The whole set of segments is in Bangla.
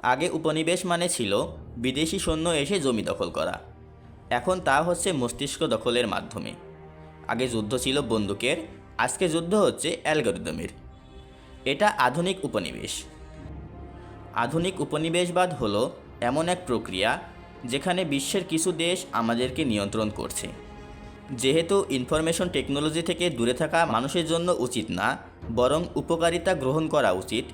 আগে উপনিবেশ মানে ছিল বিদেশি সৈন্য এসে জমি দখল করা। এখন তা হচ্ছে মস্তিষ্ক দখলের মাধ্যমে। আগে যুদ্ধ ছিল বন্দুকের, আজকে যুদ্ধ হচ্ছে অ্যালগরিদমের। এটা আধুনিক উপনিবেশ। আধুনিক উপনিবেশবাদ হলো এমন এক প্রক্রিয়া যেখানে বিশ্বের কিছু দেশ আমাদেরকে নিয়ন্ত্রণ করছে। যেহেতু ইনফরমেশন টেকনোলজি থেকে দূরে থাকা মানুষের জন্য উচিত না, বরং উপকারিতা গ্রহণ করা উচিত,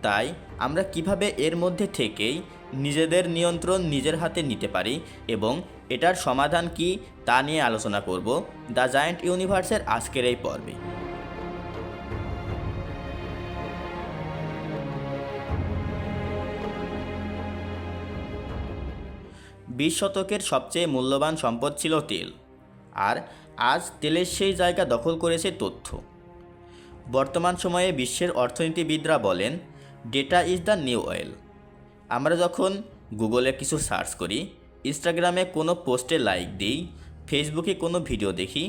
তাই আমরা কিভাবে এর মধ্যে থেকেই নিজেদের নিয়ন্ত্রণ নিজের হাতে নিতে পারি এবং এটার সমাধান কি তা নিয়ে আলোচনা করব দ্য জায়ান্ট ইউনিভার্সের আজকের এই পর্বে। 20 শতকের সবচেয়ে মূল্যবান সম্পদ ছিল তেল, আর আজ তেলের সেই জায়গা দখল করেছে তথ্য। বর্তমান সময়ে বিশ্বের অর্থনীতিবিদরা বলেন data is the new oil. আমরা যখন গুগলে কিছু সার্চ করি, ইনস্টাগ্রামে কোনো পোস্টে লাইক দিই, ফেসবুকে কোনো ভিডিও দেখি,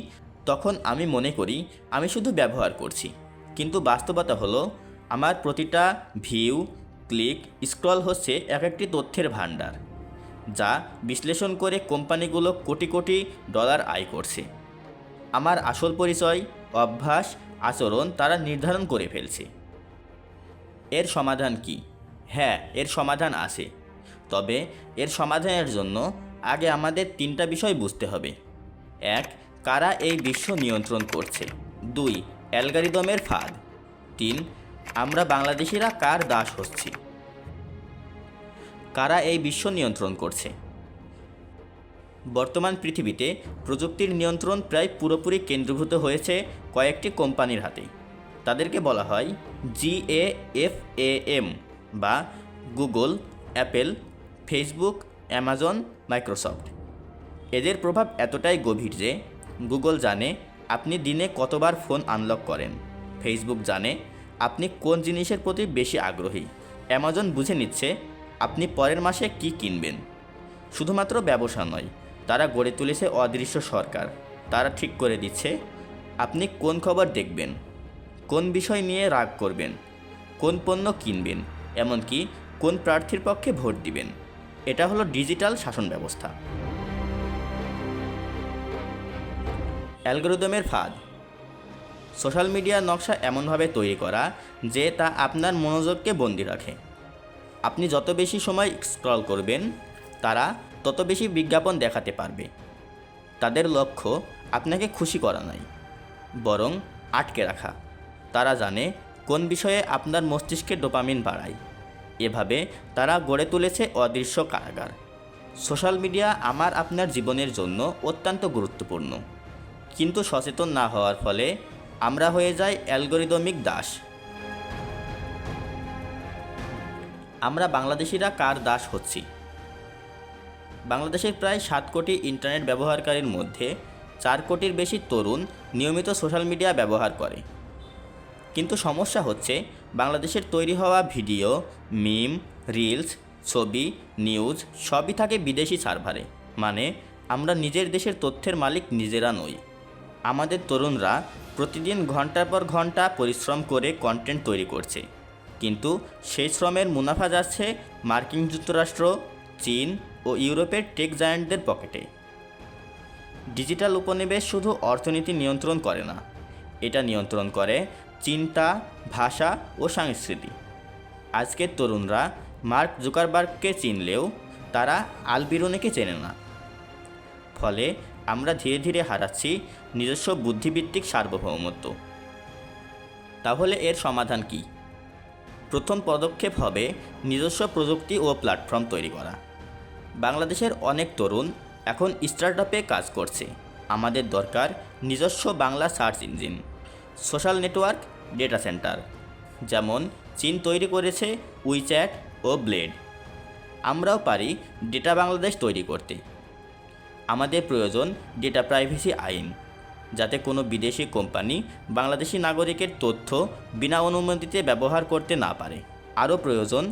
তখন আমি মনে করি আমি শুধু ব্যবহার করছি। কিন্তু বাস্তবতা হলো আমার প্রতিটা ভিউ, ক্লিক, স্ক্রল হচ্ছে এক একটি তথ্যের ভান্ডার, যা বিশ্লেষণ করে কোম্পানিগুলো কোটি কোটি ডলার আয় করছে। আমার আসল পরিচয়, অভ্যাস, আচরণ তারা নির্ধারণ করে ফেলছে। এর সমাধান কি? হ্যাঁ, এর সমাধান আছে। তবে এর সমাধানের জন্য আগে আমাদের 3টা বিষয় বুঝতে হবে। 1. কারা এই বিশ্ব নিয়ন্ত্রণ করছে। 2. অ্যালগরিদমের ফাঁদ। 3. আমরা বাংলাদেশিরা কার দাস হচ্ছি। কারা এই বিশ্ব নিয়ন্ত্রণ করছে? বর্তমান পৃথিবীতে প্রযুক্তির নিয়ন্ত্রণ প্রায় পুরোপুরি কেন্দ্রীভূত হয়েছে কয়েকটি কোম্পানির হাতে। তাদেরকে বলা হয় GAFAM বা Google, Apple, Facebook, Amazon, Microsoft. এদের প্রভাব এতটাই গভীর যে গুগল জানে আপনি দিনে কতবার ফোন আনলক করেন, ফেসবুক জানে আপনি কোন জিনিসের প্রতি বেশি আগ্রহী, অ্যামাজন বুঝে নিচ্ছে আপনি পরের মাসে কি কিনবেন। শুধুমাত্র ব্যবসা নয়, তারা গড়ে তুলেছে অদৃশ্য সরকার। তারা ঠিক করে দিচ্ছে আপনি কোন খবর দেখবেন, কোন বিষয় নিয়ে রাগ করবেন, কোন পণ্য কিনবেন, এমনকি কোন প্রার্থীর পক্ষে ভোট দিবেন। এটা হলো ডিজিটাল শাসন ব্যবস্থা। অ্যালগরিদমের ফাঁদ। সোশ্যাল মিডিয়ার নকশা এমনভাবে তৈরি করা যে তা আপনার মনোযোগকে বন্দী রাখে। আপনি যত বেশি সময় স্ক্রল করবেন, তারা তত বেশি বিজ্ঞাপন দেখাতে পারবে। তাদের লক্ষ্য আপনাকে খুশি করা নয়, বরং আটকে রাখা। তারা জানে কোন বিষয়ে আপনার মস্তিষ্কে ডোপামিন বাড়ায়। এভাবে তারা গড়ে তুলেছে অদৃশ্য কারাগার। সোশ্যাল মিডিয়া আমার আপনার জীবনের জন্য অত্যন্ত গুরুত্বপূর্ণ, কিন্তু সচেতন না হওয়ার ফলে আমরা হয়ে যাই অ্যালগরিদমিক দাস। আমরা বাংলাদেশিরা কার দাস হচ্ছি? বাংলাদেশের প্রায় 7 কোটি ইন্টারনেট ব্যবহারকারীর মধ্যে 4 কোটির বেশি তরুণ নিয়মিত সোশ্যাল মিডিয়া ব্যবহার করে। কিন্তু সমস্যা হচ্ছে বাংলাদেশের তৈরি হওয়া ভিডিও, মিম, রিলস, ছবি, নিউজ সবই থাকে বিদেশি সার্ভারে। মানে আমরা নিজের দেশের তথ্যের মালিক নিজেরা নই। আমাদের তরুণরা প্রতিদিন ঘন্টার পর ঘন্টা পরিশ্রম করে কন্টেন্ট তৈরি করছে, কিন্তু সেই শ্রমের মুনাফা যাচ্ছে মার্কিন যুক্তরাষ্ট্র, চীন ও ইউরোপের টেক জায়ান্টদের পকেটে। ডিজিটাল উপনিবেশ শুধু অর্থনীতি নিয়ন্ত্রণ করে না, এটা নিয়ন্ত্রণ করে চিন্তা, ভাষা ও সংস্কৃতি। আজকের তরুণরা মার্ক জুকারবার্গকে চিনলেও তারা আলবিরুনিকে চেনে না। ফলে আমরা ধীরে ধীরে হারাচ্ছি নিজস্ব বুদ্ধিভিত্তিক সার্বভৌমত্ব। তাহলে এর সমাধান কি? প্রথম পদক্ষেপ হবে নিজস্ব প্রযুক্তি ও প্ল্যাটফর্ম তৈরি করা। বাংলাদেশের অনেক তরুণ এখন স্টার্টআপে কাজ করছে। আমাদের দরকার নিজস্ব Bangla search engine, social network, data centre. যেমন চীন তৈরি করেছে উইচ্যাট ও ব্লেড, আমরাও পারি ডেটা বাংলাদেশ তৈরি করতে। আমাদের প্রয়োজন ডেটা প্রাইভেসি আইন, যাতে কোনো বিদেশি কোম্পানি বাংলাদেশি নাগরিকের তথ্য বিনা অনুমতিতে ব্যবহার করতে না পারে। আরও প্রয়োজন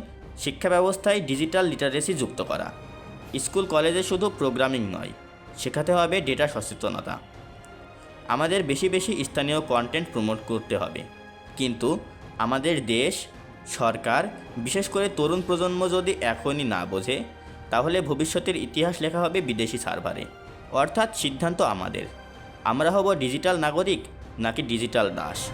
শিক্ষা ব্যবস্থায় ডিজিটাল লিটারেসি যুক্ত করা। স্কুল কলেজে শুধু প্রোগ্রামিং নয়, শেখাতে হবে ডেটা সচেতনতা। আমাদের বেশি বেশি স্থানীয় কন্টেন্ট প্রমোট করতে হবে। কিন্তু আমাদের দেশ, সরকার, বিশেষ করে তরুণ প্রজন্ম যদি এখনই না বোঝে, তাহলে ভবিষ্যতের ইতিহাস লেখা হবে বিদেশি সার্ভারে। অর্থাৎ সিদ্ধান্ত আমাদের, আমরা হব ডিজিটাল নাগরিক নাকি ডিজিটাল দাস।